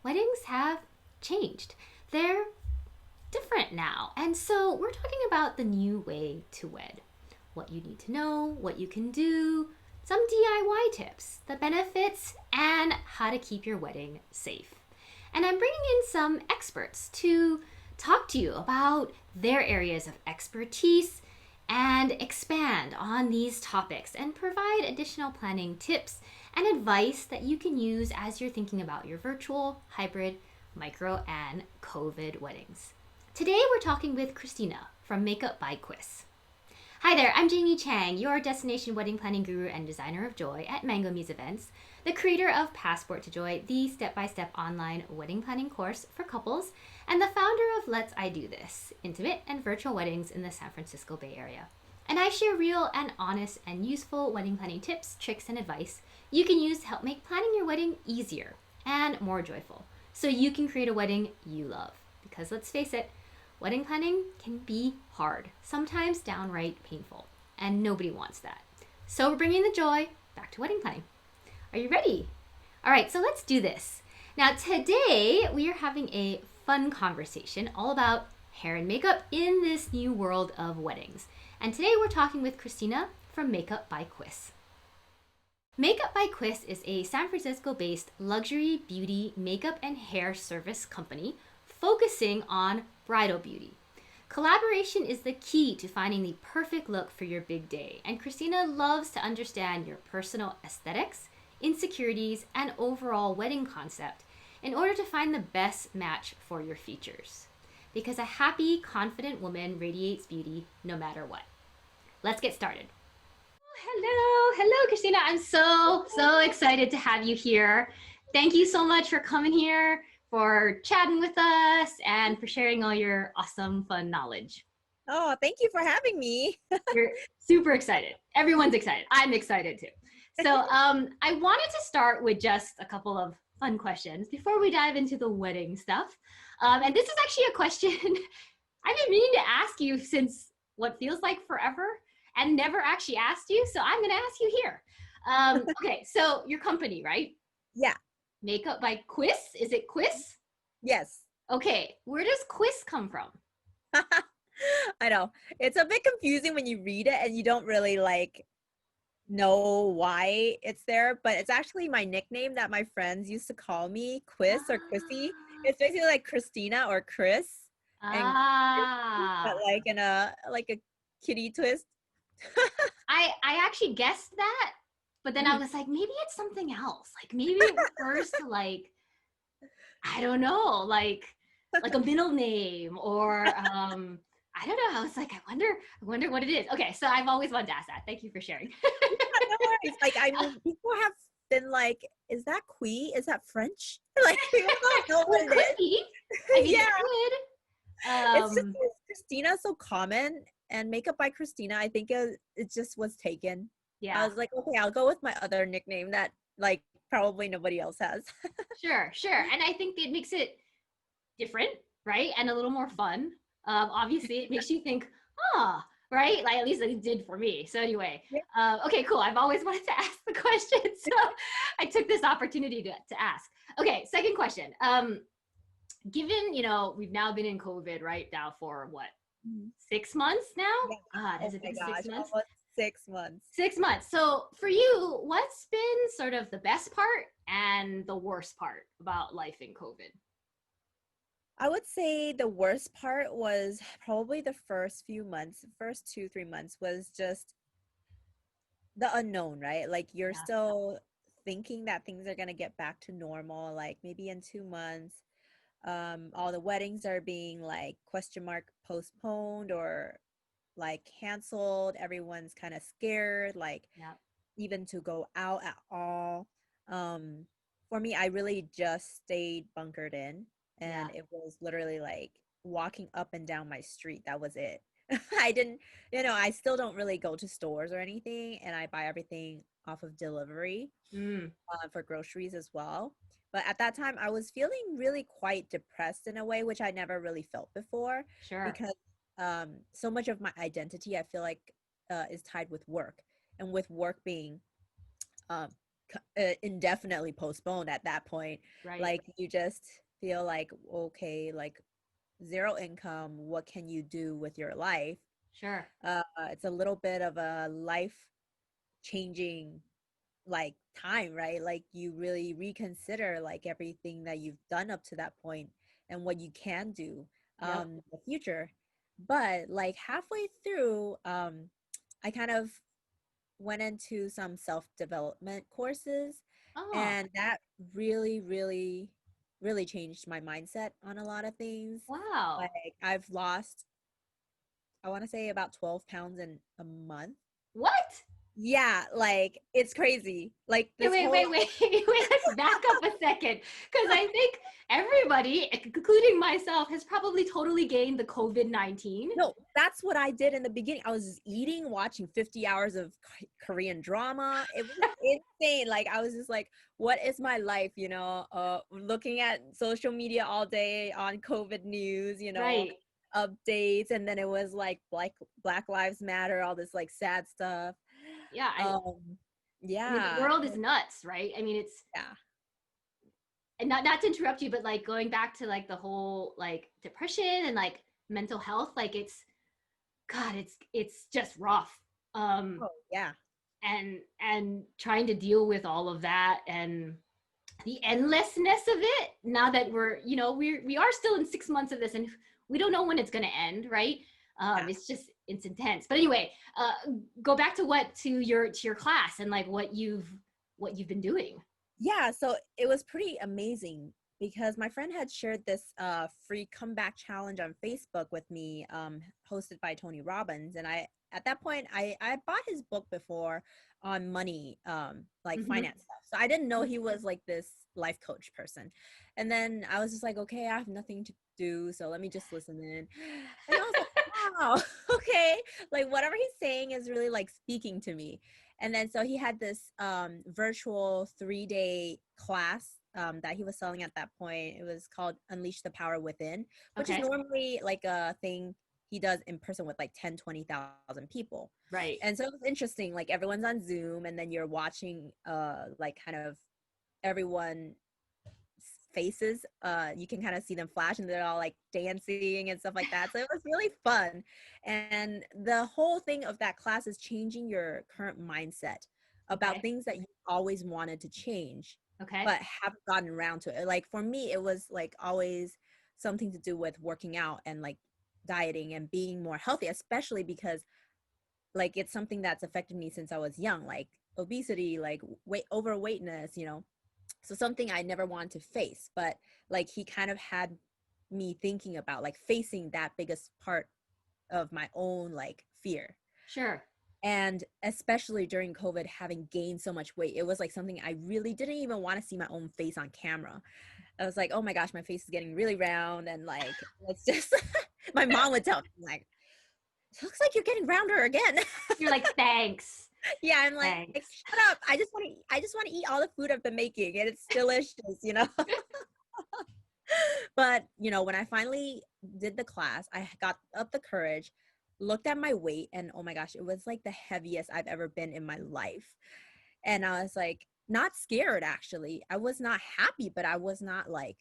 weddings have changed. They're different now. And so we're talking about the new way to wed. What you need to know, what you can do, some DIY tips, the benefits, and how to keep your wedding safe. And I'm bringing in some experts to talk to you about their areas of expertise and expand on these topics and provide additional planning tips and advice that you can use as you're thinking about your virtual, hybrid, micro, and COVID weddings. Today we're talking with Christina from Makeup by Quis. Hi there, I'm Jamie Chang, your destination wedding planning guru and designer of joy at Mango Muse Events, the creator of Passport to Joy, the step-by-step online wedding planning course for couples, and the founder of Let's I Do This, intimate and virtual weddings in the San Francisco Bay Area. And I share real and honest and useful wedding planning tips, tricks, and advice you can use to help make planning your wedding easier and more joyful, so you can create a wedding you love. Because let's face it, wedding planning can be hard, sometimes downright painful, and nobody wants that. So we're bringing the joy back to wedding planning. Are you ready? All right, so let's do this. Now today we are having a fun conversation all about hair and makeup in this new world of weddings. And today we're talking with Christina from Makeup by Quis. Makeup by Quis is a San Francisco-based luxury beauty makeup and hair service company focusing on bridal beauty. Collaboration is the key to finding the perfect look for your big day, and Christina loves to understand your personal aesthetics, insecurities, and overall wedding concept in order to find the best match for your features. Because a happy, confident woman radiates beauty no matter what. Let's get started. Hello, Christina. I'm so excited to have you here. Thank you so much for coming here, for chatting with us, and for sharing all your awesome, fun knowledge. Oh, thank you for having me. We're super excited. Everyone's excited. I'm excited too. So I wanted to start with just a couple of fun questions before we dive into the wedding stuff. And this is actually a question I've been meaning to ask you since what feels like forever and never actually asked you. So I'm going to ask you here. Okay, so your company, right? Yeah. Makeup by Quis. Is it Quis? Yes. Okay, where does Quis come from? I know. It's a bit confusing when you read it and you don't really know why it's there, but it's actually my nickname that my friends used to call me, Quis or Chrissy. It's basically like Christina or Chris and Chrissy, but Ah. like in a kitty twist. I actually guessed that, but then I was like, maybe it's something else. Like maybe it refers to like, I don't know, like a middle name or I don't know. I was like, I wonder what it is. Okay, so I've always wanted to ask that. Thank you for sharing. No worries. Like, I mean, people have been like, is that Quis? Is that French? Like, people don't know Well, what it it could is. be. I mean, Yeah. it could. It's just because Christina so common, and Makeup by Christina, I think it just was taken. I Yeah. was like, okay, I'll go with my other nickname that like probably nobody else has. Sure. And I think it makes it different, right? And a little more fun. Obviously, it makes you think, ah, right? Like at least it did for me. So anyway, Yeah. okay, cool. I've always wanted to ask the question, so I took this opportunity to ask. Okay, second question. Given we've now been in COVID right now for what, Mhm. 6 months now? Yeah. God, Oh has it my been gosh, 6 months? almost 6 months. 6 months. So for you, what's been sort of the best part and the worst part about life in COVID? I would say the worst part was probably the first few months, first 2, 3 months was just the unknown, right? Like you're Yeah. still thinking that things are gonna get back to normal, like maybe in 2 months. All the weddings are being like question mark postponed or like canceled. Everyone's kind of scared, like Yeah. even to go out at all. Um, for me, I really just stayed bunkered in, Yeah. and it was literally like walking up and down my street. That was it. I didn't, I still don't really go to stores or anything, and I buy everything off of delivery Mm, for groceries as well. But at that time, I was feeling really quite depressed in a way, which I never really felt before, sure. because so much of my identity, I feel like, is tied with work, and with work being indefinitely postponed at that point. Right. Like you just feel like, okay, like zero income, what can you do with your life? Sure. It's a little bit of a life changing like time, right? Like you really reconsider like everything that you've done up to that point and what you can do Yep. in the future. But like halfway through, I kind of went into some self-development courses, Oh, and that really, really, really changed my mindset on a lot of things. wow. Like I've lost, I want to say about 12 pounds in a month. What? Yeah, like it's crazy. Like Okay, this wait, whole wait, wait, wait. Let's back up a second. Because I think everybody, including myself, has probably totally gained the COVID-19. no, that's what I did in the beginning. I was just eating, watching 50 hours of Korean drama. It was insane. Like I was just like, what is my life, looking at social media all day on COVID news, Right. updates, and then it was like Black Lives Matter, all this like sad stuff. Yeah. Um I mean, the yeah. world is nuts, right? I mean, it's, Yeah. and not to interrupt you, but like going back to like the whole like depression and like mental health, like God, it's just rough. Oh, yeah. And trying to deal with all of that and the endlessness of it now that we are still in 6 months of this and we don't know when it's going to end, right? Yeah. It's intense. But anyway, go back to your class and like what you've been doing. Yeah, so it was pretty amazing because my friend had shared this free comeback challenge on Facebook with me, hosted by Tony Robbins. And I at that point I bought his book before on money, like Mm-hmm. finance stuff. So I didn't know he was like this life coach person. And then I was just like, okay, I have nothing to do, so let me just listen in. And I was like, wow, okay. Like whatever he's saying is really like speaking to me. And then so he had this virtual 3-day class that he was selling at that point. It was called Unleash the Power Within, which is Okay. normally like a thing he does in person with like 10, 20,000 people. Right. And so it was interesting. Like everyone's on Zoom and then you're watching like kind of everyone faces. You can kind of see them flash and they're all like dancing and stuff like that. So it was really fun. And the whole thing of that class is changing your current mindset about Okay. things that you always wanted to change Okay. but haven't gotten around to it. Like for me it was like always something to do with working out and like dieting and being more healthy, especially because like it's something that's affected me since I was young, like obesity, like overweightness, so something I never wanted to face, but like he kind of had me thinking about like facing that biggest part of my own like fear. Sure. And especially during COVID, having gained so much weight, it was like something I really didn't even want to see my own face on camera. I was like, oh my gosh, my face is getting really round. And like, it's just, my mom would tell me, like, it looks like you're getting rounder again. You're like, thanks. Yeah, I'm like, Thanks. shut up. I just want to eat all the food I've been making and it's delicious. But, when I finally did the class, I got up the courage, looked at my weight, and oh my gosh, it was like the heaviest I've ever been in my life. And I was like, not scared actually. I was not happy, but I was not like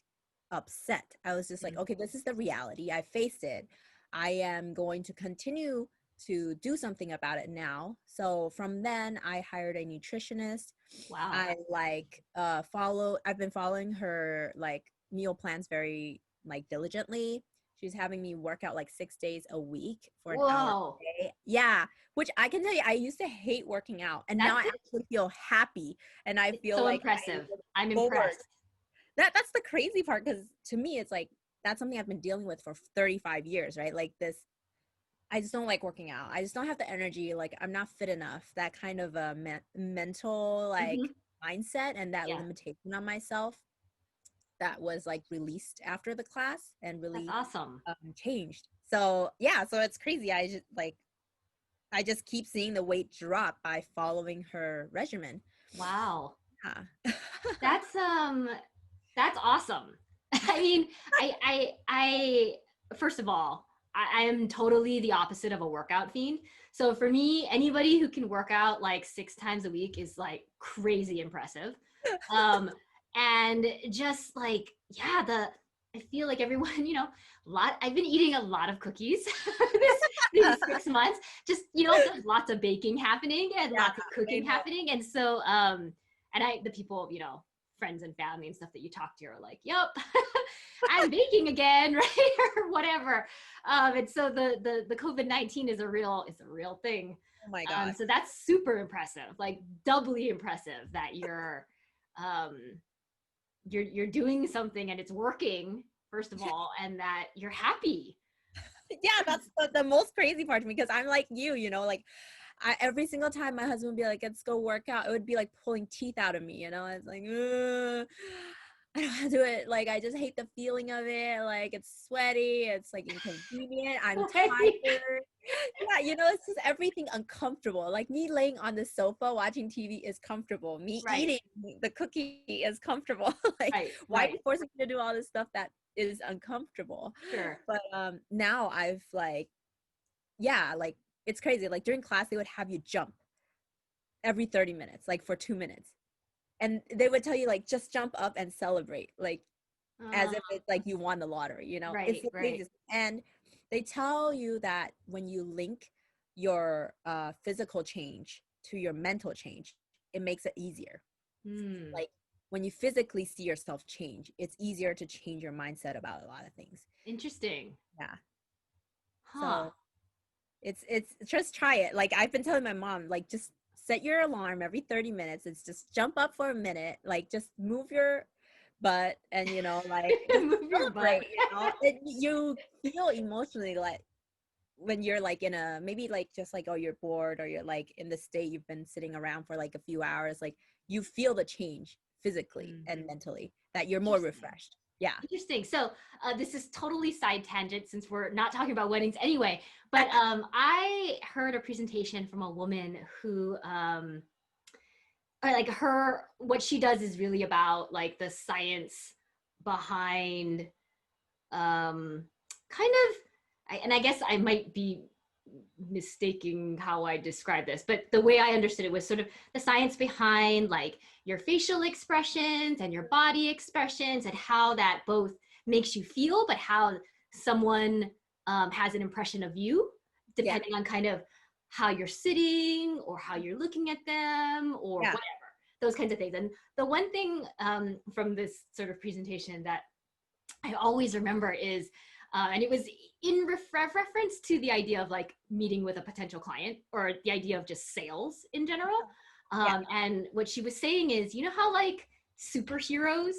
upset. I was just like, Mm. okay, this is the reality. I faced it. I am going to continue to do something about it now. So from then I hired a nutritionist. Wow. I like I've been following her like meal plans very like diligently. She's having me work out like 6 days a week for an hour Whoa. a day. Yeah, which I can tell you, I used to hate working out, and now That's I actually feel happy, and I it's feel so like I impressive. look I'm forward. impressed. That's the crazy part because to me, it's like that's something I've been dealing with for 35 years, right? Like this, I just don't like working out. I just don't have the energy. Like I'm not fit enough. That kind of a mental like Hmm. mindset and that Yeah. limitation on myself that was like released after the class and That's really awesome. changed. So yeah, so it's crazy. I just keep seeing the weight drop by following her regimen. Wow. Yeah. That's that's awesome. I mean, I first of all, I am totally the opposite of a workout fiend. So for me, anybody who can work out like 6 times a week is like crazy impressive. Um, and just like, yeah, I feel like everyone, I've been eating a lot of cookies these 6 months. Just, there's lots of baking happening and Yeah, lots of I cooking know. happening. And so, the people, friends and family and stuff that you talk to are like, yep, I'm baking again, right? Or whatever. And so the COVID-19 is a real thing. Oh my God. So that's super impressive, like doubly impressive that um, you're doing something and it's working, first of all, and that you're happy. Yeah, that's the most crazy part to me because I'm like you know, like every single time my husband would be like, let's go work out, it would be like pulling teeth out of me, you know? It's like, I don't want to do it. Like, I just hate the feeling of it. Like, it's sweaty. It's like inconvenient. I'm tired. Yeah, you know, it's just everything uncomfortable. Like, me laying on the sofa watching TV is comfortable. Me Right, eating the cookie is comfortable. Like, right, why are right. you forcing me to do all this stuff that is uncomfortable? Sure. But now I've like, yeah, like it's crazy. Like during class, they would have you jump every 30 minutes, like for 2 minutes. And they would tell you like just jump up and celebrate, like as Uh, if it's like you won the lottery, you know? It's right, the right. craziest. And they tell you that when you link your physical change to your mental change, it makes it easier. Hmm. Like when you physically see yourself change, it's easier to change your mindset about a lot of things. Interesting. Yeah. Huh. So it's just try it. Like I've been telling my mom, like just set your alarm every 30 minutes. It's just jump up for a minute, like just move your butt and you know, like just Move your butt. celebrate, you know. You feel emotionally like when you're like in a maybe like just like oh you're bored or you're like in the state you've been sitting around for like a few hours, like you feel the change physically and Mhm. mentally that you're more Interesting. refreshed. Yeah. Interesting. So this is totally side tangent since we're not talking about weddings anyway. But I heard a presentation from a woman who, like what she does is really about like the science behind, um, kind of, and I guess I might be mistaking how I describe this, but the way I understood it was sort of the science behind like your facial expressions and your body expressions and how that both makes you feel, but how someone has an impression of you Yeah. depending on kind of how you're sitting or how you're looking at them or Yeah. whatever, those kinds of things. And the one thing from this sort of presentation that I always remember is, and it was in reference to the idea of like meeting with a potential client or the idea of just sales in general. Yeah. And what she was saying is, you know how like superheroes,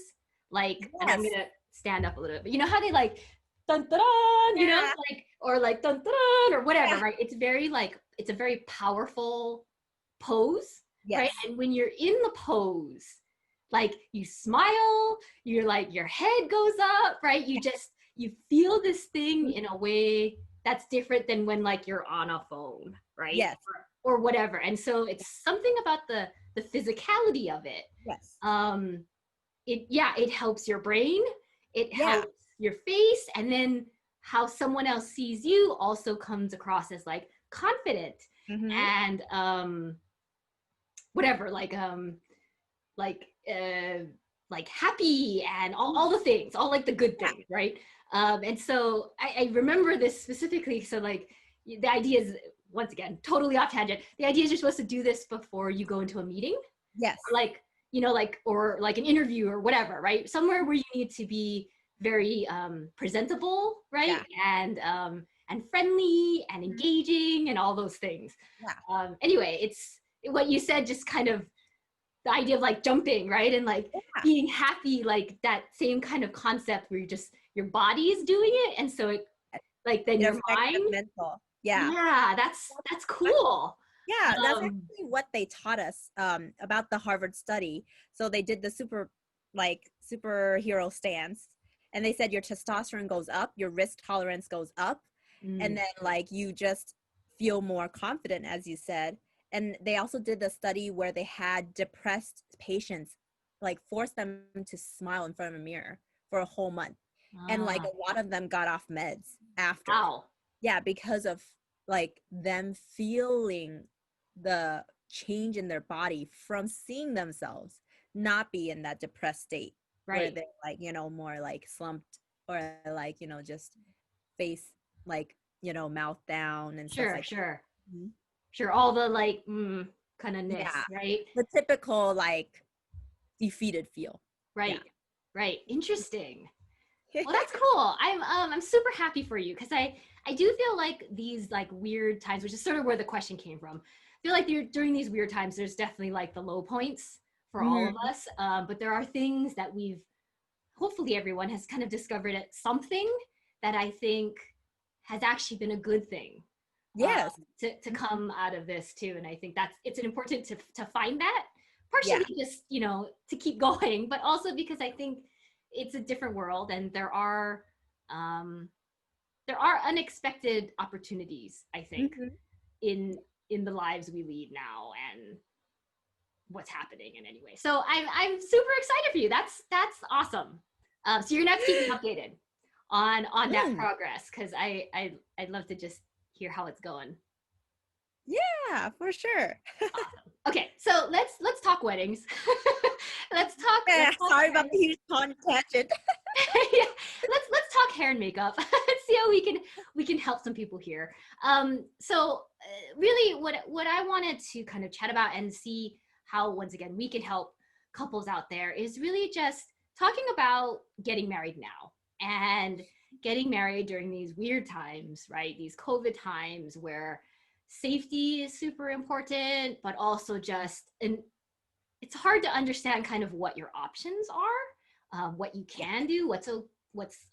like, and I'm Yes. gonna stand up a little bit, but you know how they like dun dun dun, Yeah. like or like dun dun dun or whatever, Yeah. right? It's very like it's a very powerful pose, right? Yes. And when you're in the pose, like you smile, you're like your head goes up, right? You feel this thing in a way that's different than when like you're on a phone, right? Yes. Or whatever. And so it's something about the physicality of it. Yes. Um it helps your brain, it Yeah. helps your face, and then how someone else sees you also comes across as like confident Mm-hmm. and whatever, like uh like happy and all the things, all like the good Yeah. things, right? And so I remember this specifically. So like the idea is, once again, totally off tangent, the idea is you're supposed to do this before you go into a meeting, Yes. like like or like an interview or whatever, right? Somewhere where you need to be very presentable, right? Yeah. And friendly and engaging and all those things. Yeah. Anyway, it's what you said, just kind of the idea of like jumping, right? And like Yeah. being happy, like that same kind of concept where you just your body is doing it. And so it like then It your affects the mind, mental. Yeah. yeah, that's cool. Yeah, that's Um actually what they taught us about the Harvard study. So they did the superhero stance, and they said your testosterone goes up, your risk tolerance goes up, and mm, then like you just feel more confident, as you said. And they also did the study where they had depressed patients, like force them to smile in front of a mirror for a whole month, and like ah, a lot of them got off meds after. wow. yeah, because of like them feeling the change in their body from seeing themselves not be in that depressed state where Right. they're like, more like slumped or like, just face like, mouth down and stuff Sure, like sure. that. Mhm. Sure. All the like kind of Yeah. ness, right? The typical like defeated feel. Yeah. Right. Right. Interesting. Well, that's cool. I'm super happy for you because I do feel like these like weird times, which is sort of where the question came from. I feel like during these weird times, there's definitely like the low points for all of Mhm. us. But there are things that we've hopefully everyone has kind of discovered it something that I think has actually been a good thing Yes. to Mhm. come out of this too. And I think that's it's important to find that partially Yeah. just to keep going, but also because I think it's a different world and um, there are unexpected opportunities. I think Mhm. in in the lives we lead now and what's happening in any way. So I'm super excited for you. That's awesome. So you're gonna have to keep me updated on that Mm. progress because I'd love to just hear how it's going. Yeah, for sure. Awesome. Okay, so let's talk weddings. Yeah, Let's talk sorry hair. about the huge tangent. Yeah, let's talk hair and makeup. Let's see how we can help some people here. So really, what I wanted to kind of chat about and see how once again we can help couples out there is really just talking about getting married now and getting married during these weird times, right? These COVID times where safety is super important, but also just and it's hard to understand kind of what your options are, what you Yeah. can do, what's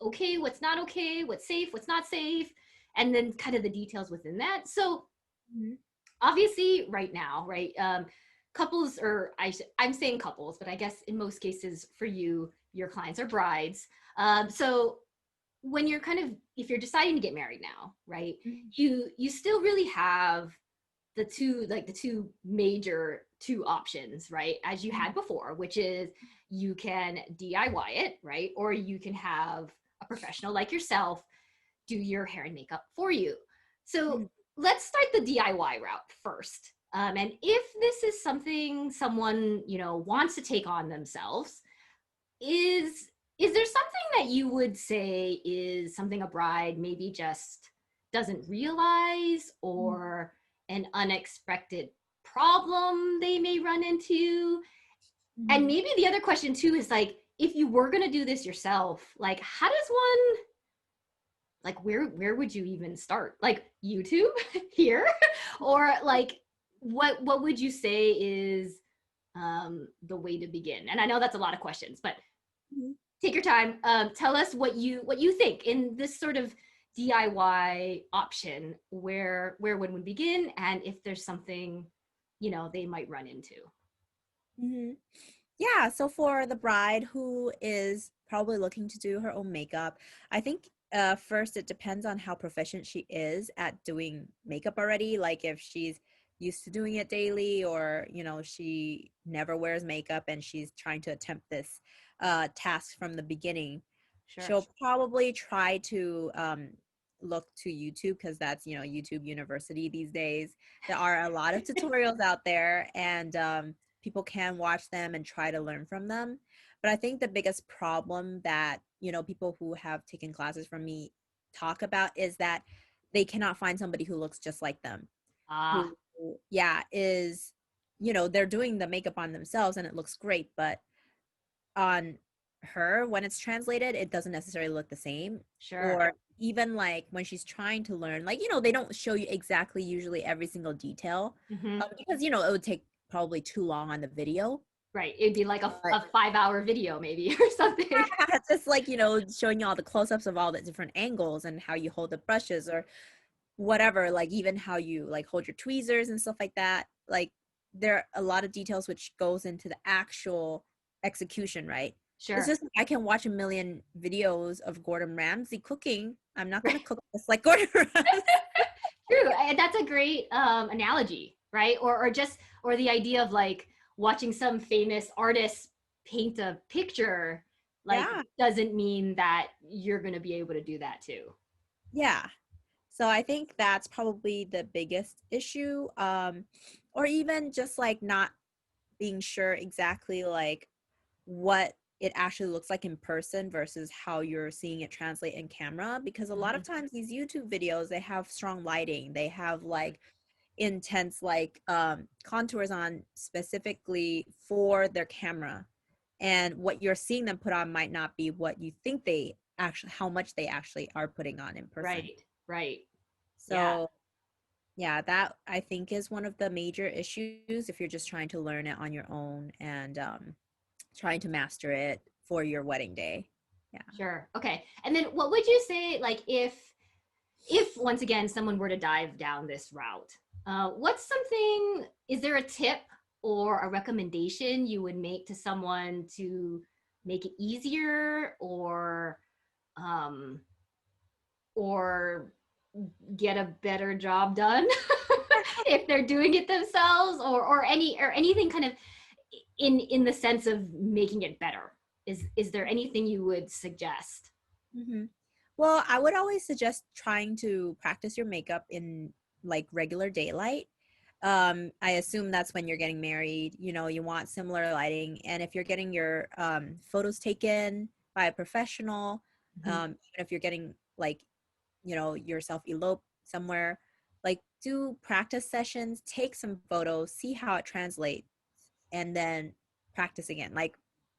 okay, what's not okay, what's safe, what's not safe, and then kind of the details within that. So Mhm. obviously, right now, right, couples, or I'm saying couples, but I guess in most cases for you, your clients are brides. So when you're kind of if you're deciding to get married now, right, Mhm. you still really have the two major two options, right? As you had before, which is you can DIY it, right? Or you can have a professional like yourself do your hair and makeup for you. So Mhm. let's start the DIY route first. And if this is something someone wants to take on themselves, is is there something that you would say is something a bride maybe just doesn't realize Mhm. or an unexpected problem they may run into? And Mhm. maybe the other question too is like if you were going to do this yourself, like how does one like where would you even start? Like YouTube here or like what would you say is the way to begin? And I know that's a lot of questions, but Mhm. take your time. Tell us what you think in this sort of DIY option. Where would we begin, and if there's something they might run into. Mhm. Yeah, so for the bride who is probably looking to do her own makeup, I think first it depends on how proficient she is at doing makeup already. Like if she's used to doing it daily or, she never wears makeup and she's trying to attempt this task from the beginning, Sure. she'll probably try to look to YouTube because that's, YouTube University these days. There are a lot of tutorials out there and people can watch them and try to learn from them. But I think the biggest problem that, people who have taken classes from me talk about is that they cannot find somebody who looks just like them, Ah, who, yeah, is, they're doing the makeup on themselves and it looks great, but on her when it's translated it doesn't necessarily look the same. sure. Or even like when she's trying to learn, like they don't show you exactly usually every single detail, Hmm. because it would take probably too long on the video. Right. It'd be like But a 5-hour video maybe or something. yeah, just like showing you all the close-ups of all the different angles and how you hold the brushes or whatever, like even how you like hold your tweezers and stuff like that. Like there are a lot of details which goes into the actual execution, right? It's Sure. just I can watch a million videos of Gordon Ramsay cooking. I'm not Right. gonna cook just like Gordon Ramsay. True. And that's a great analogy, right? Or the idea of like watching some famous artist paint a picture, like Yeah, doesn't mean that you're going to be able to do that too. yeah. So I think that's probably the biggest issue. Or even just like not being sure exactly like what it actually looks like in person versus how you're seeing it translate in camera, because a lot of Mhm. times these YouTube videos, they have strong lighting, they have like intense like contours on specifically for their camera, and what you're seeing them put on might not be what you think they actually, how much they actually are putting on in person. Right. Right. Yeah. So yeah, that I think is one of the major issues if you're just trying to learn it on your own and trying to master it for your wedding day. Yeah. Sure. Okay. And then what would you say, like, if once again someone were to dive down this route, what's something, is there a tip or a recommendation you would make to someone to make it easier, um or get a better job done if they're doing it themselves, or anything kind of in the sense of making it better? Is there anything you would suggest? Hmm. Well, I would always suggest trying to practice your makeup in like regular daylight. I assume that's when you're getting married. You know, you want similar lighting, and if you're getting your photos taken by a professional, Mhm. even if you're getting like, you know, yourself elope somewhere, like do practice sessions, take some photos, see how it translates, and then practice again. Like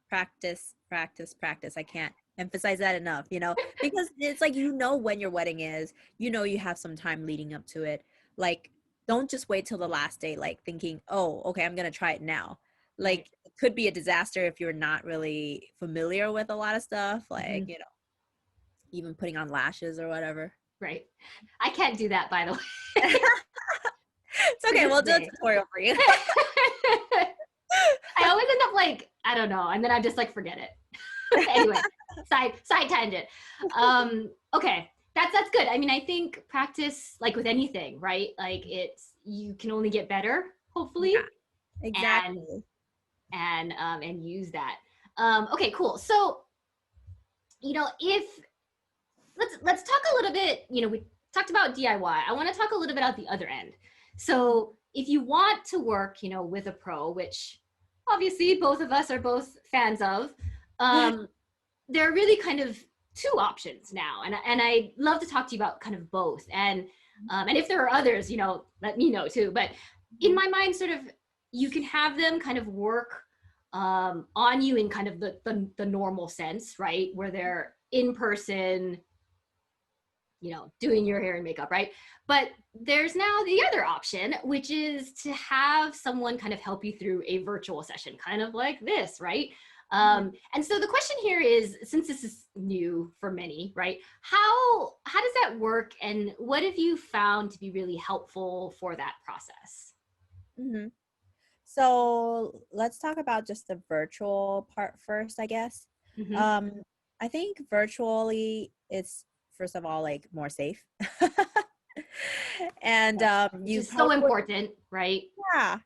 practice, practice, practice. I can't emphasize that enough, you know, because it's like, you know, when your wedding is, you know, you have some time leading up to it. Like, don't just wait till the last day, like thinking, oh, okay, I'm going to try it now. Right. Like, it could be a disaster if you're not really familiar with a lot of stuff, like, Mhm. you know, even putting on lashes or whatever. Right. I can't do that, by the way, It's to okay. this We'll do a day. tutorial for you. I always end up like, I don't know, and then I'm just like, forget it. Anyway, side tangent. Okay, that's good. I mean, I think practice, like with anything, right? Like it's, you can only get better, hopefully, Yeah, and exactly. and use that. Okay, cool. So if let's talk a little bit. We talked about DIY. I want to talk a little bit about the other end. So if you want to work, with a pro, which obviously both of us are both fans of, um, there are really kind of two options now, and I'd love to talk to you about kind of both. And if there are others, let me know too. But in my mind, sort of, you can have them kind of work on you in kind of the normal sense, right? Where they're in person, doing your hair and makeup, right? But there's now the other option, which is to have someone kind of help you through a virtual session, kind of like this, right? And so the question here is, since this is new for many, right? How does that work, and what have you found to be really helpful for that process? Mhm. So let's talk about just the virtual part first, I guess. Mm-hmm. Um, I think virtually it's first of all like more safe. And Yes. Which you is so probably, important, right? yeah.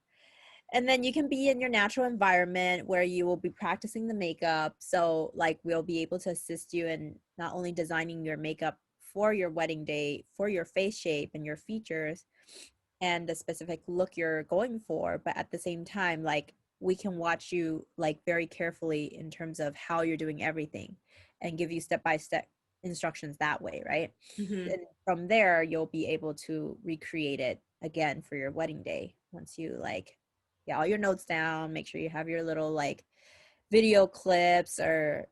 And then you can be in your natural environment where you will be practicing the makeup. So like we'll be able to assist you in not only designing your makeup for your wedding day, for your face shape and your features, and the specific look you're going for, but at the same time, like we can watch you like very carefully in terms of how you're doing everything and give you step by step instructions that way, right? Mm-hmm. And from there you'll be able to recreate it again for your wedding day once you like get all your notes down, make sure you have your little like video clips, or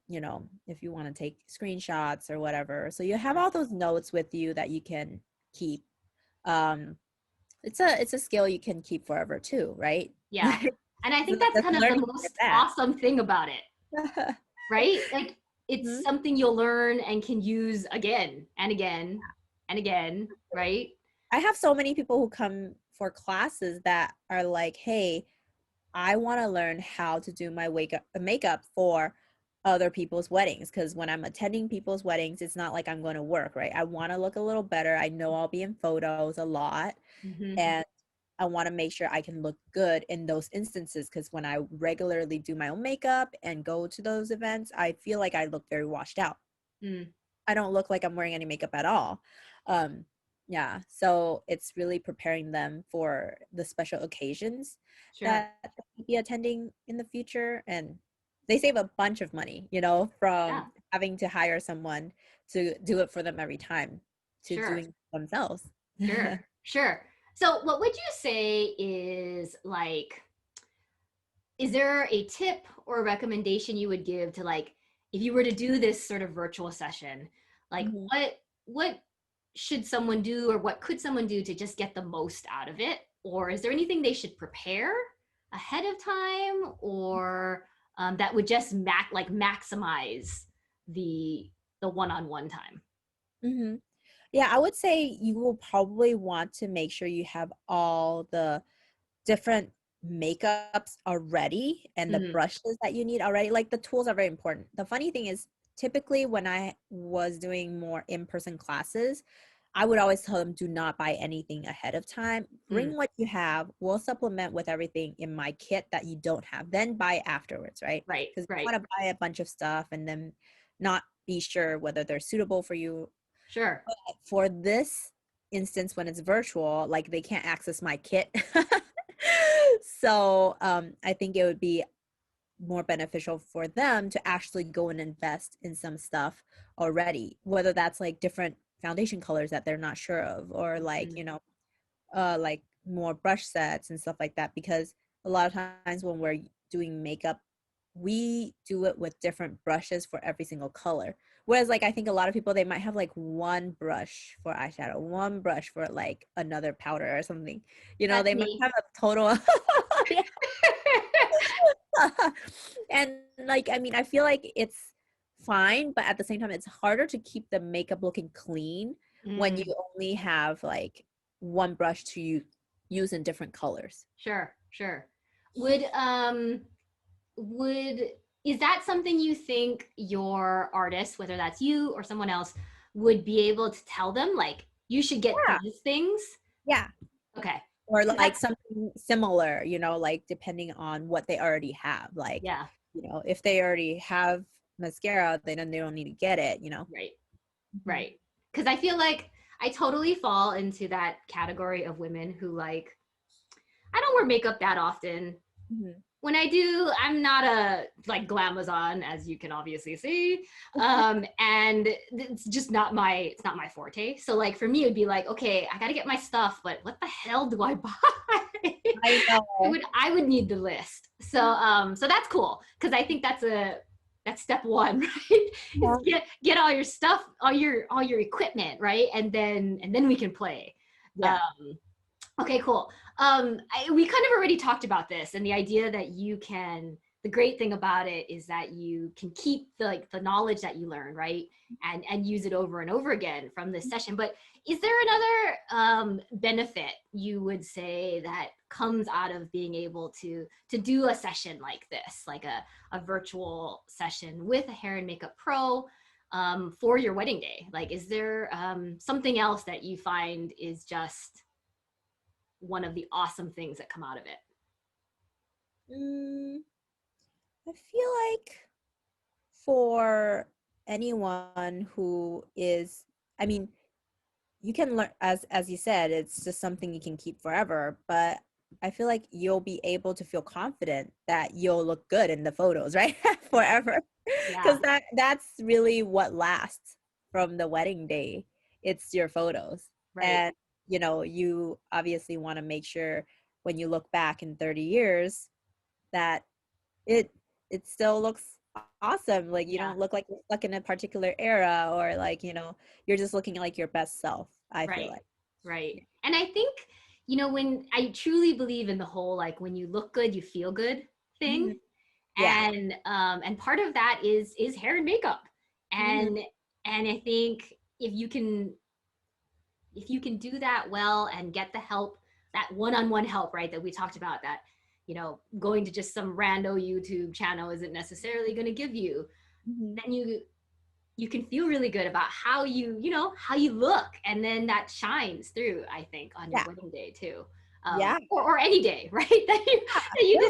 if you want to take screenshots or whatever, so you have Right. all those notes with you that you can keep. um it's a skill you can keep forever too, right? Yeah. And I So think that's just kind of the learning to most get awesome thing about it, that. right? Like it's Mhm. something you'll learn and can use again and again and again, right? I have so many people who come for classes that are like, hey, I want to learn how to do my makeup for other people's weddings, because when I'm attending people's weddings, it's not like I'm going to work, right? I want to look a little better. I know I'll be in photos a lot, Mm-hmm. and I want to make sure I can look good in those instances, because when I regularly do my own makeup and go to those events, I feel like I look very washed out. Mm. I don't look like I'm wearing any makeup at all. Um, Yeah, so it's really preparing them for the special occasions Sure. that they might be attending in the future, and they save a bunch of money, Yeah. from having to hire someone to do it for them every time to Sure. doing it themselves. Sure. Sure. So, what would you say is like, is there a tip or a recommendation you would give to like, if you were to do this sort of virtual session, like Mhm. what should someone do or what could someone do to just get the most out of it? Or is there anything they should prepare ahead of time, or that would just maximize the the one-on-one time? Mhm. Yeah, I would say you will probably want to make sure you have all the different makeups already and the Hmm. brushes that you need already. Like the tools are very important. The funny thing is, typically when I was doing more in-person classes, I would always tell them do not buy anything ahead of time. Mm, Bring what you have. We'll supplement with everything in my kit that you don't have. Then buy afterwards, right? right, Because you right. want to buy a bunch of stuff and then not be sure whether they're suitable for you. Sure. For this instance, when it's virtual, like they can't access my kit. So I think it would be more beneficial for them to actually go and invest in some stuff already, whether that's like different foundation colors that they're not sure of, or like, Mm, like more brush sets and stuff like that. Because a lot of times when we're doing makeup, we do it with different brushes for every single color. Whereas like I think a lot of people, they might have like one brush for eyeshadow, one brush for like another powder or something. that's They might me. have a total and like I mean, I feel like it's fine, but at the same time it's harder to keep the makeup looking clean when you Mm, only have like one brush to use in different colors. sure, sure. Would would is that something you think your artist, whether that's you or someone else, would be able to tell them like you should get Yeah. these things? Yeah. Okay. Or 'Cause like that's something similar, like depending on what they already have. Like, yeah, if they already have mascara, then they don't need to get it. right. Mhm. Right. Because I feel like I totally fall into that category of women who like I don't wear makeup that often. Mhm. When I do, I'm not a like glamazon, as you can obviously see, and it's not my forte. So like for me, it'd be like, okay, I got to get my stuff, but what the hell do I buy? I know. I would need the list. So that's cool because I think that's step one, right? Is Yeah. get all your stuff, all your equipment, right, and then we can play. Yeah. Um, Okay, cool. We kind of already talked about this, and the idea that you can. The great thing about it is that you can keep the knowledge that you learn, right, and use it over and over again from this session. But is there another benefit you would say that comes out of being able to do a session like this, like a virtual session with a hair and makeup pro? For your wedding day, like, is there something else that you find is just one of the awesome things that come out of it? Mm, I feel like for anyone who is, I mean, you can learn, as you said, it's just something you can keep forever, but I feel like you'll be able to feel confident that you'll look good in the photos, right? Forever. Yeah, Because that's really what lasts from the wedding day. It's your photos. right. And you obviously want to make sure when you look back in 30 years that it it still looks awesome. Like you Yeah, don't look like you're stuck in a particular era, or like, you're just looking like your best self, I feel right, like. right. And I think, when I truly believe in the whole like when you look good, you feel good thing. Mhm. Yeah. And part of that is hair and makeup. Mhm. And I think if you can do that well and get the help, that one-on-one help, right, that we talked about, that going to just some rando YouTube channel isn't necessarily going to give you, Mhm. then you can feel really good about how how you look, and then that shines through, I think, on your Yeah. wedding day too. Yeah. or any day, right? That you Yeah.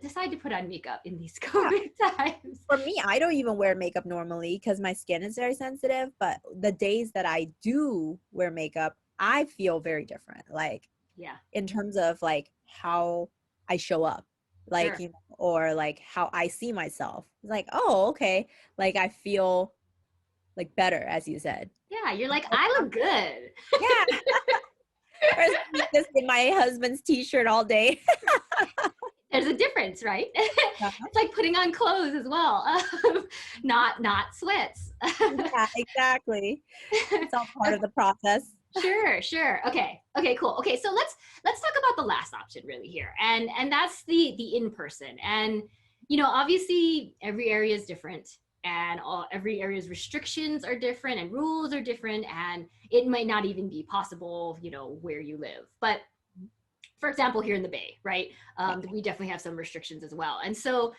decide to put on makeup in these Yeah. COVID times. For me, I don't even wear makeup normally because my skin is very sensitive. But the days that I do wear makeup, I feel very different. Like Yeah, in terms of like how I show up, like, sure. or like how I see myself. It's like, oh, okay. Like I feel like better, as you said. Yeah, you're like, I look good. Yeah. Versus me just in my husband's t-shirt all day. There's a difference, right? It's like putting on clothes as well, not sweats. Yeah, exactly. It's all part of the process. Sure, sure. Okay. Okay, cool. Okay, so let's talk about the last option really here. And that's the in person. And obviously every area is different and every area's restrictions are different and rules are different and it might not even be possible, where you live. But for example, here in the Bay, right? Yeah. We definitely have some restrictions as well. And so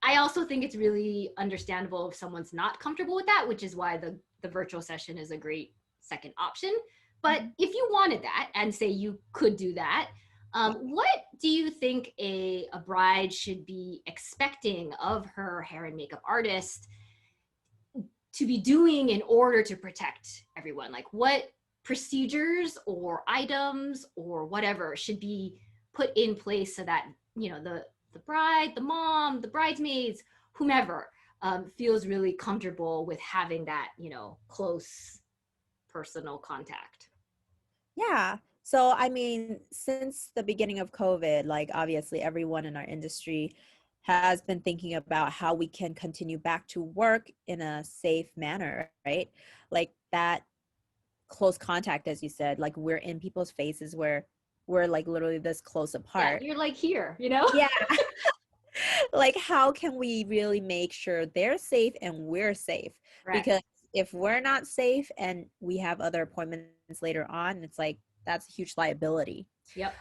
I also think it's really understandable if someone's not comfortable with that, which is why the virtual session is a great second option. But if you wanted that and say you could do that, what do you think a bride should be expecting of her hair and makeup artist to be doing in order to protect everyone? Like what procedures or items or whatever should be put in place so that the bride, the mom, the bridesmaids, whomever feels really comfortable with having that close personal contact. Yeah. So, I mean, since the beginning of COVID, like obviously everyone in our industry has been thinking about how we can continue back to work in a safe manner, right? Like that close contact, as you said, like we're in people's faces where we're like literally this close Yeah, apart. you're like here. Yeah. Like how can we really make sure they're safe and we're safe? Correct. Because if we're not safe and we have other appointments later on, it's like that's a huge liability. Yep.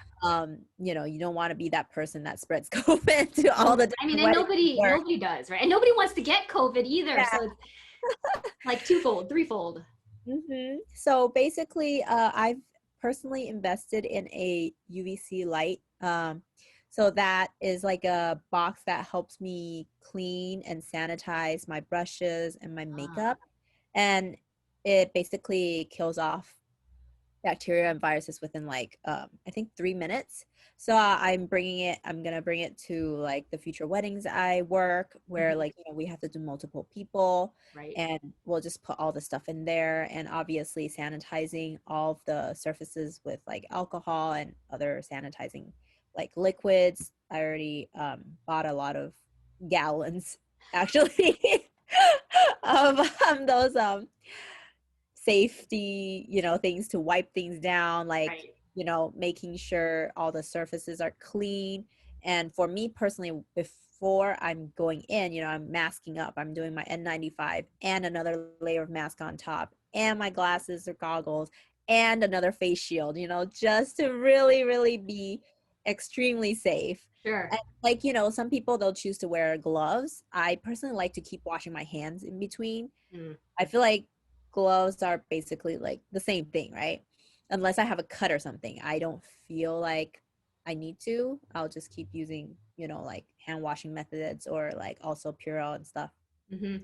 You don't want to be that person that spreads COVID to all No, the I mean, different and weddings we nobody work. nobody does, right? And nobody wants to get COVID either. Yeah. So it's like twofold, threefold. So basically, I've personally invested in a UVC light. So that is like a box that helps me clean and sanitize my brushes and my Ah, makeup. And it basically kills off bacteria and viruses within like I think 3 minutes. So I'm gonna bring it to like the future weddings I work where mhm, like we have to do multiple people, right. and we'll just put all the stuff in there, and obviously sanitizing all of the surfaces with like alcohol and other sanitizing like liquids. I already bought a lot of gallons actually of those safety, things to wipe things down, like, Right. making sure all the surfaces are clean. And for me personally, before I'm going in, I'm masking up. I'm doing my N95 and another layer of mask on top, and my glasses or goggles, and another face shield, just to really, really be extremely safe. Sure. And like, some people they'll choose to wear gloves. I personally like to keep washing my hands in between. Mm, I feel like gloves are basically like the same thing, right? Unless I have a cut or something, I don't feel like I need to. I'll just keep using, like hand washing methods or like also Purell and stuff. hmm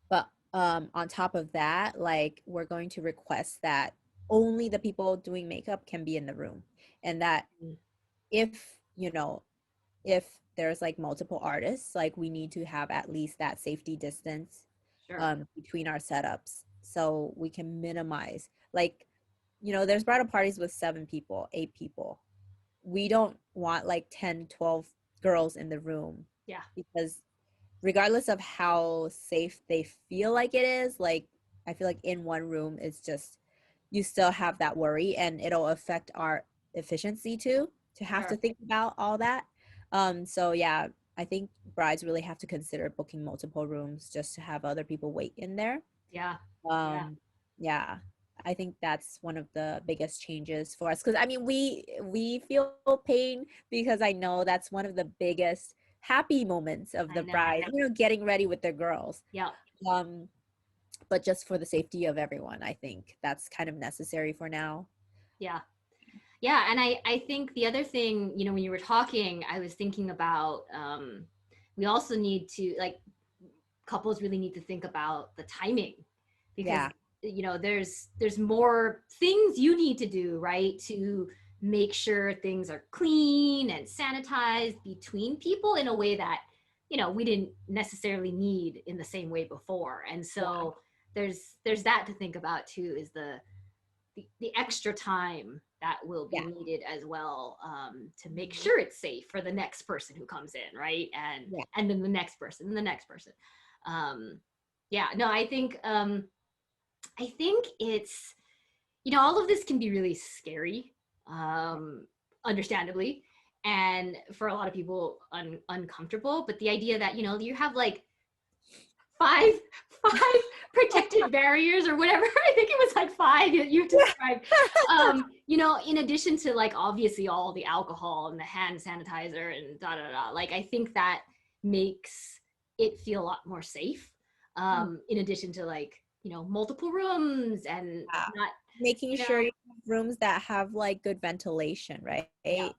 But on top of that, like we're going to request that only the people doing makeup can be in the room, and that mm, if, if there's like multiple artists, like we need to have at least that safety distance Sure. between our setups so we can minimize like there's bridal parties with 7 people, 8 people. We don't want like 10, 12 girls in the room Yeah. because regardless of how safe they feel like it is, like I feel like in one room it's just you still have that worry, and it'll affect our efficiency too to have to Sure. think about all that. So yeah, I think brides really have to consider booking multiple rooms just to have other people wait in there. Yeah. Yeah. um yeah, I think that's one of the biggest changes for us, because I mean we feel pain because I know that's one of the biggest happy moments of I the know. bride, getting ready with their girls. Yeah. um but just for the safety of everyone, I think that's kind of necessary for now. Yeah. Yeah, and I think the other thing, when you were talking, I was thinking about we also need to, like, couples really need to think about the timing, because Yeah. there's more things you need to do, right, to make sure things are clean and sanitized between people in a way that we didn't necessarily need in the same way before. And Yeah. so there's that to think about too, is the extra time that will be Yeah. needed as well, to make sure it's safe for the next person who comes in, right? and Yeah. and then the next person and the next person. um, yeah, no, I think it's, all of this can be really scary, understandably, and for a lot of people uncomfortable. But the idea that you have like five five protective barriers or whatever. I think it was like five you described. In addition to, like, obviously all the alcohol and the hand sanitizer and da da da. Like, I think that makes it feel a lot more safe. Mm. In addition to, like, multiple rooms and Yeah. not, Making you sure know, you have rooms that have like good ventilation, right? yeah,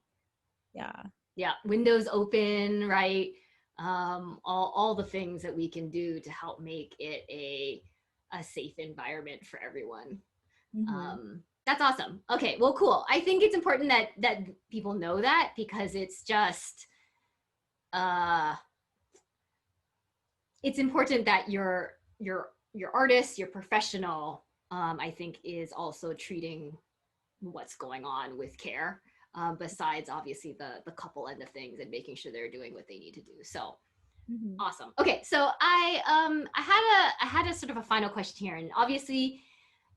Yeah. yeah, windows open, right? All the things that we can do to help make it a safe environment for everyone. Hmm. That's awesome. Okay, well, cool. I think it's important that people know that, because it's just uh it's important that your artist, your professional, I think, is also treating what's going on with care, besides obviously the couple end of things, and making sure they're doing what they need to do. So Hmm. awesome. Okay, so I had a sort of a final question here, and obviously,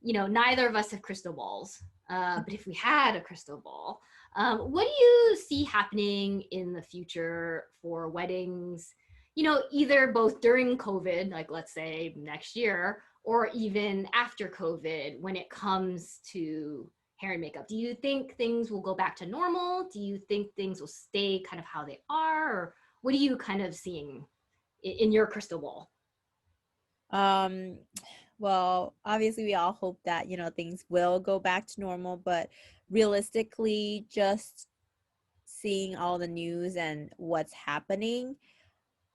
neither of us have crystal balls. But if we had a crystal ball, what do you see happening in the future for weddings? Either both during COVID, like let's say next year, or even after COVID, when it comes to hair and makeup. Do you think things will go back to normal? Do you think things will stay kind of how they are? Or what are you kind of seeing in your crystal ball? Um, well, obviously we all hope that, things will go back to normal, but realistically, just seeing all the news and what's happening,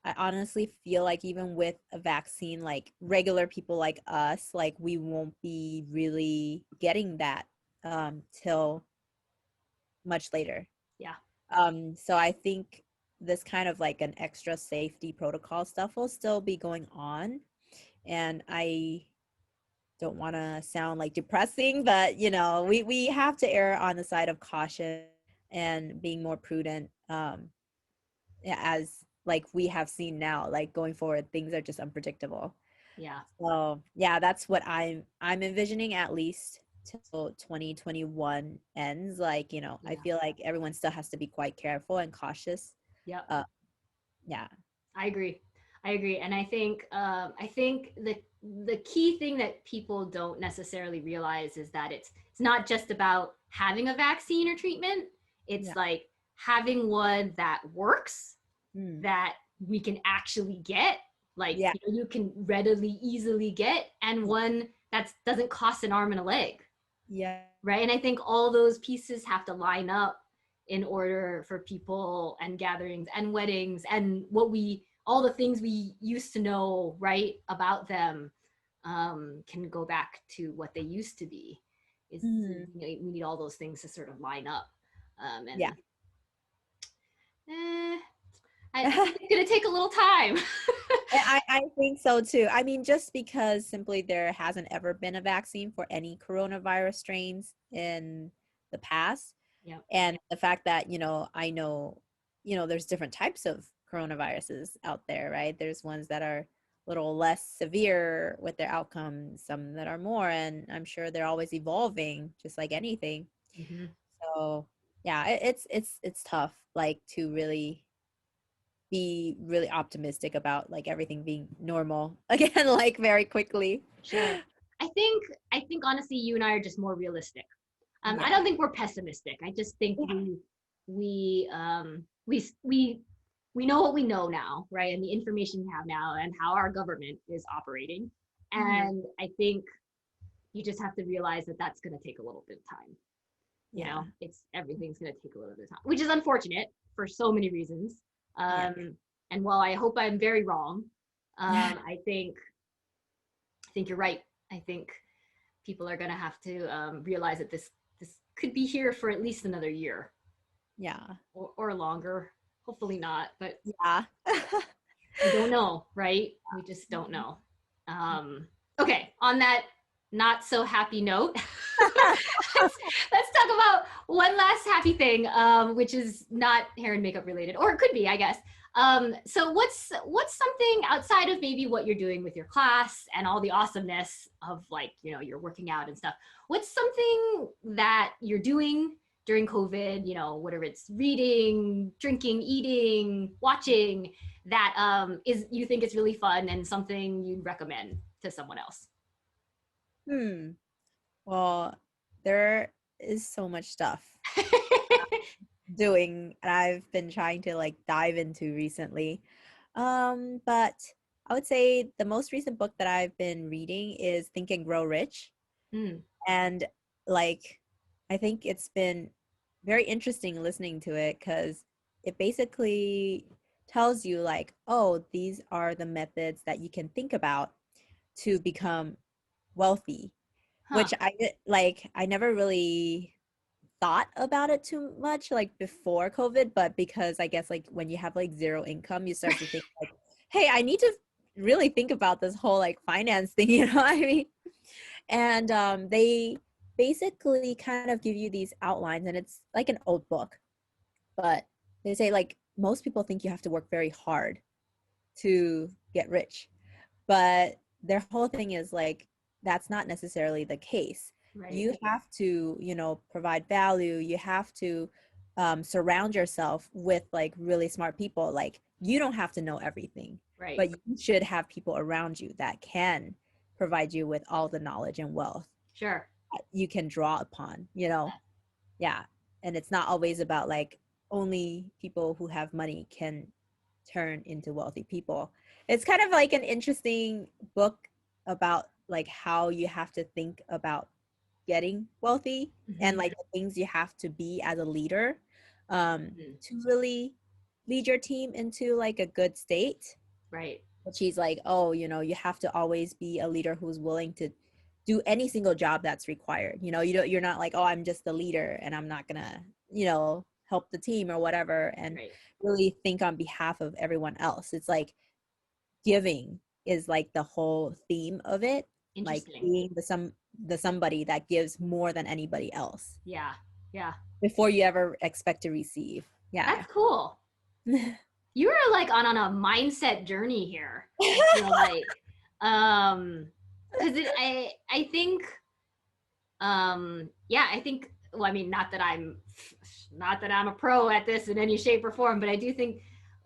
I honestly feel like even with a vaccine, like regular people like us, like we won't be really getting that till much later. Yeah, So I think this kind of like an extra safety protocol stuff will still be going on. And I don't want to sound like depressing, but we have to err on the side of caution and being more prudent. As like we have seen now, like going forward, things are just unpredictable. yeah, So yeah, that's what I'm envisioning, at least till 2021 ends. Like, I yeah, feel like everyone still has to be quite careful and cautious. yeah. Uh, yeah. I agree. I agree, and I think the key thing that people don't necessarily realize is that it's not just about having a vaccine or treatment. It's Yeah. like having one that works, Mm. that we can actually get, like, Yeah. you can readily, easily get, and one that doesn't cost an arm and a leg, Yeah. right? And I think all those pieces have to line up in order for people and gatherings and weddings and all the things we used to know, right, about them, can go back to what they used to be. Is Mhm. we need all those things to sort of line up, Yeah. and eh, I think it's gonna take a little time. I think so too. I mean, just because simply there hasn't ever been a vaccine for any coronavirus strains in the past. Yep. And the fact that, I know, there's different types of coronaviruses out there, right? There's ones that are a little less severe with their outcomes, some that are more, and I'm sure they're always evolving, just like anything. Hmm. So yeah, it's tough, like to really be really optimistic about like everything being normal again, like very quickly. Sure. I think honestly, you and I are just more realistic. I Yeah. don't think we're pessimistic. I just think Yeah. we know what we know now, right? And the information we have now, and how our government is operating. Mhm. And I think you just have to realize that that's going to take a little bit of time. You Yeah. know, it's everything's going to take a little bit of time, which is unfortunate for so many reasons. Yeah. And while I hope I'm very wrong, I think you're right. I think people are going to have to realize that this could be here for at least another year Yeah. or longer. Hopefully not, but Yeah. we don't know, right? We just don't know. Um, okay, on that not so happy note, let's talk about one last happy thing, which is not hair and makeup related, or it could be, I guess. So what's something outside of maybe what you're doing with your class and all the awesomeness of like you're working out and stuff? What's something that you're doing during COVID? Whatever it's reading, drinking, eating, watching that is you think is really fun and something you'd recommend to someone else. Hmm. Well, there is so much stuff doing and I've been trying to like dive into recently. But I would say the most recent book that I've been reading is Think and Grow Rich. Mm, And like I think it's been very interesting listening to it because it basically tells you like, oh, these are the methods that you can think about to become wealthy, huh. which I never really thought about it too much like before COVID, but because I guess like when you have like zero income, you start to think like, hey, I need to really think about this whole like finance thing, you know what I mean? And they basically kind of give you these outlines, and it's like an old book, but they say like most people think you have to work very hard to get rich, but their whole thing is like that's not necessarily the case. Right. You have to provide value. You have to surround yourself with like really smart people. Like you don't have to know everything, Right. but you should have people around you that can provide you with all the knowledge and wealth Sure. that you can draw upon, yeah. And it's not always about like only people who have money can turn into wealthy people. It's kind of like an interesting book about like how you have to think about getting wealthy and Mm-hmm. like the things you have to be as a leader Mm-hmm. to really lead your team into like a good state. Right. But she's like, oh, you have to always be a leader who's willing to do any single job that's required. You're not like, oh, I'm just the leader and I'm not gonna, help the team or whatever, and Right. really think on behalf of everyone else. It's like giving is like the whole theme of it, like Interesting. being the somebody that gives more than anybody else Yeah. Yeah. before you ever expect to receive. Yeah. That's cool. You are like on a mindset journey here. I feel like, because I think, yeah, I think. Well, I mean, not that I'm a pro at this in any shape or form, but I do think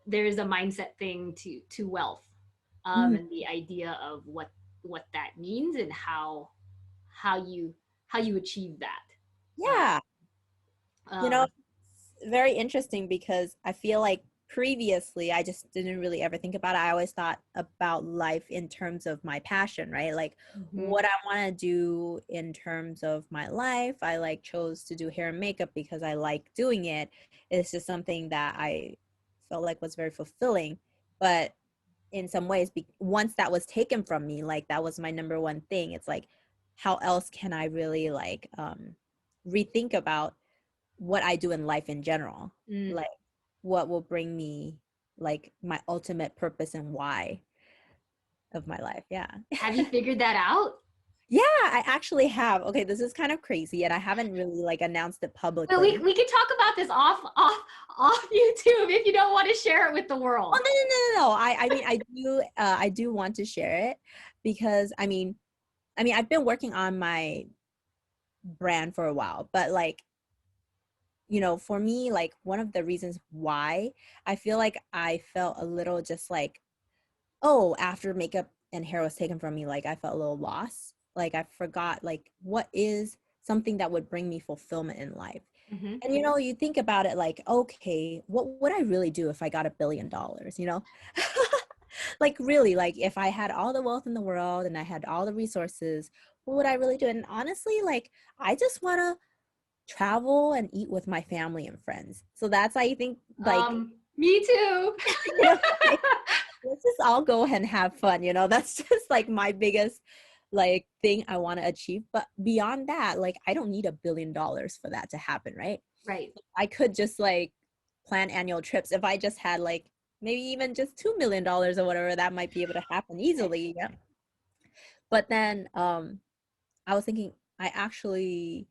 there is a mindset thing to wealth, Mhm. and the idea of what that means and how you how you achieve that. Uh, Yeah. You know, um, it's very interesting because I feel like previously I just didn't really ever think about it. I always thought about life in terms of my passion, right? Like mhm, what I want to do in terms of my life. I like chose to do hair and makeup because I like doing it. It's just something that I felt like was very fulfilling. But in some ways, once that was taken from me, like that was my number one thing. It's like, how else can I really like rethink about what I do in life in general. mm. Like what will bring me like my ultimate purpose and why of my life. Yeah. Have you figured that out? Yeah, I actually have. Okay, this is kind of crazy and I haven't really like announced it Well, we publicly. we could talk about this off YouTube if you don't want to share it with the Oh world. no. I mean I do want to share it because I mean I've been working on my brand for a while, but like for me, like one of the reasons why I feel like I felt a little just like, oh, after makeup and hair was taken from me, like I felt a little lost. Like I forgot like what is something that would bring me fulfillment in life. Hmm. And you think about it like, okay, what would I really do if I got $1 billion, like really, like if I had all the wealth in the world and I had all the resources, what would I really do? And honestly, like I just want to travel and eat with my family and friends. So that's, I think, like, Me too. you know, like, let's just all go and have fun, that's just like my biggest like thing I want to achieve. But beyond that, like, I don't need $1 billion for that to happen, right? Right. I could just like plan annual trips. If I just had like maybe even just $2 million or whatever, that might be able to happen easily. Yeah. But then I was thinking I actually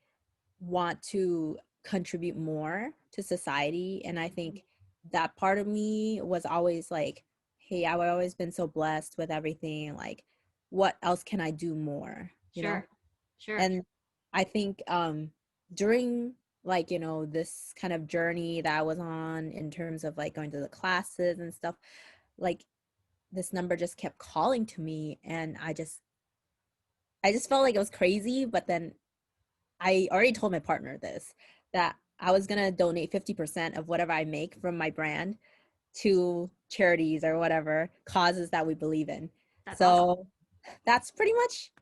want to contribute more to society. And I think that part of me was always like, hey, I've always been so blessed with everything. Like, what else can I do more? Sure. Sure. And I think during like, this kind of journey that I was on in terms of like going to the classes and stuff, like this number just kept calling to me, and I just felt like it was crazy. But then I already told my partner this, that I was gonna donate 50% of whatever I make from my brand to charities or whatever causes that we believe in. That's awesome. So that's pretty much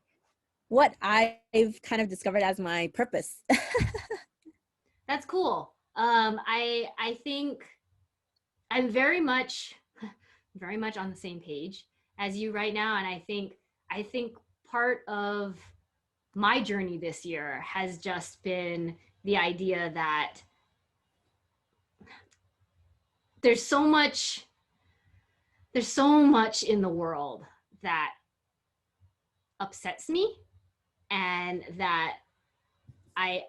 what I've kind of discovered as my purpose. That's cool. I think I'm very much on the same page as you right now, and I think part of my journey this year has just been the idea that there's so much there's so much in the world that upsets me, and that I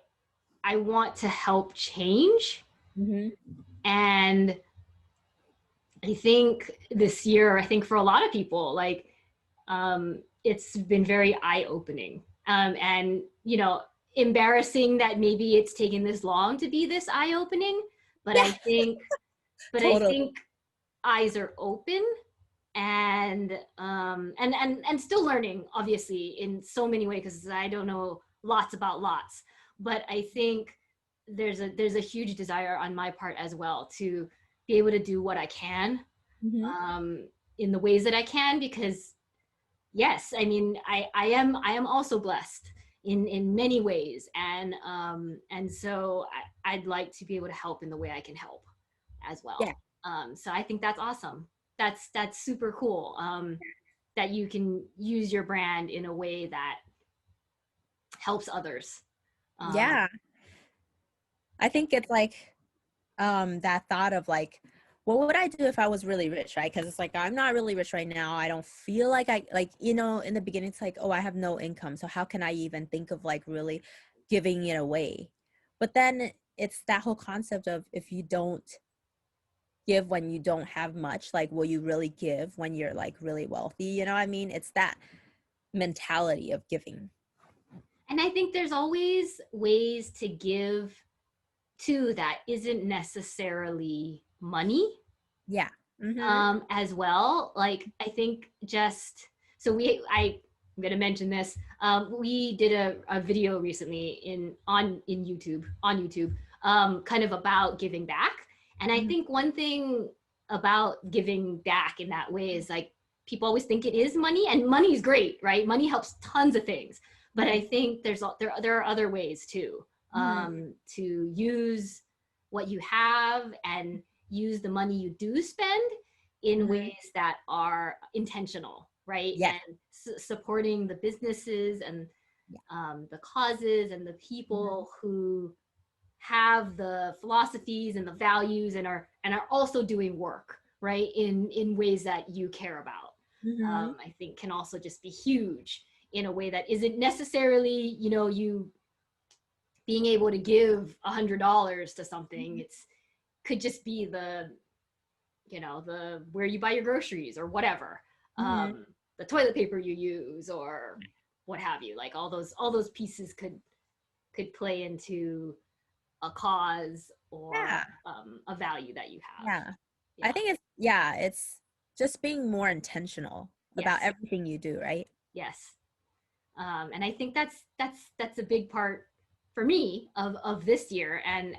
I want to help change. Hmm. And I think this year, I think for a lot of people, like, it's been very eye opening, and embarrassing that maybe it's taken this long to be this eye opening. But Yeah, I totally. think eyes are open, and still learning, obviously, in so many ways, because I don't know lots about lots. But I think there's a huge desire on my part as well to be able to do what I can, Hmm. um, in the ways that I can, because yes, I mean, I am also blessed in many ways, and so I'd like to be able to help in the way I can help as Yeah, well. So I think that's awesome. That's super cool. That you can use your brand in a way that helps others. Um, yeah. I think it's like that thought of like, what would I do if I was really rich, right? Because it's like, I'm not really rich right now. I don't feel like I like, in the beginning it's like, oh, I have no income, so how can I even think of like really giving it away? But then it's that whole concept of, if you don't give when you don't have much, like, will you really give when you're like really wealthy? I mean, it's that mentality of giving. and I think there's always ways to give too that isn't necessarily money, Yeah. Mm-hmm. as well. Like, I think just so I'm gonna mention this. We did a video recently in YouTube, kind of about giving back. And I Hmm. think one thing about giving back in that way is, like, people always think it is money, and money is great, right? Money helps tons of things, but I think there are other ways too, Hmm. to use what you have and use the money you do spend in Hmm. ways that are intentional, right? Yeah. And supporting the businesses and, Yeah. the causes and the Hmm. people who have the philosophies and the values, and are also doing work, right, in ways that you care about. Hmm. I think can also just be huge in a way that isn't necessarily, you being able to give $100 to something. It's could just be the where you buy your groceries or whatever, Hmm. the toilet paper you use, or what have you. Like, all those pieces could play into a cause or, Yeah. a value that you have. Yeah. I Yeah. think it's just being more intentional about Yes. everything you do, right? Yes. And I think that's a big part for me of this year, and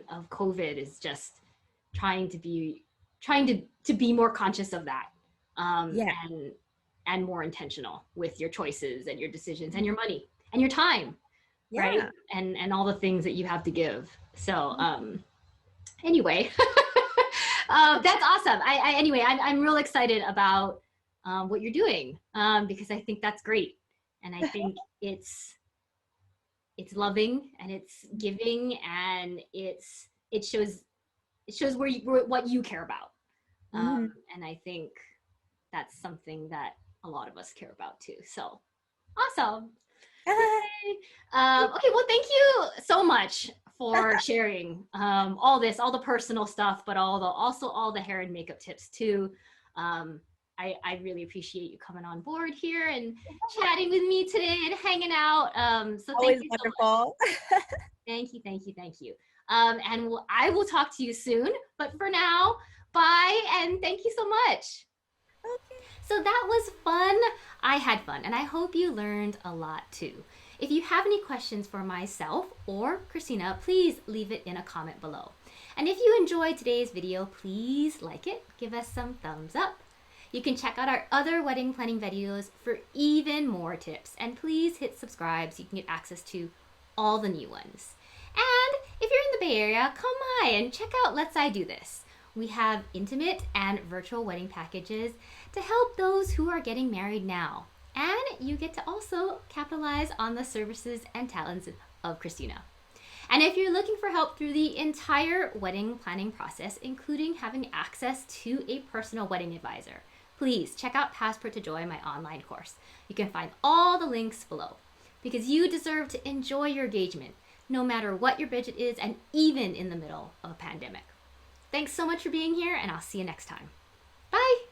of COVID, is just trying to be trying to be more conscious of that, Yeah. and more intentional with your choices and your decisions and your money and your time. right? Yeah. And all the things that you have to give. So Mhm. anyway, that's awesome. Anyway, I'm real excited about what you're doing because I think that's great, and I think it's loving and it's giving and it shows what you care about, Mhm. and I think that's something that a lot of us care about too. So awesome. Yay. Okay, well, thank you so much for sharing all this, all the personal stuff, but also all the hair and makeup tips too. Um, I really appreciate you coming on board here and chatting with me today and hanging out. So thank Always you so much. wonderful. Thank you, thank you, thank you. And I will talk to you soon. But for now, bye and thank you so much. Okay. So that was fun. I had fun, and I hope you learned a lot too. If you have any questions for myself or Christina, please leave it in a comment below. And if you enjoyed today's video, please like it, give us some thumbs up. You can check out our other wedding planning videos for even more tips. And please hit subscribe so you can get access to all the new ones. And if you're in the Bay Area, come by and check out Let's I Do This. We have intimate and virtual wedding packages to help those who are getting married now. And you get to also capitalize on the services and talents of Christina. And if you're looking for help through the entire wedding planning process, including having access to a personal wedding advisor, please check out Passport to Joy, my online course. You can find all the links below because you deserve to enjoy your engagement no matter what your budget is and even in the middle of a pandemic. Thanks so much for being here, and I'll see you next time. Bye!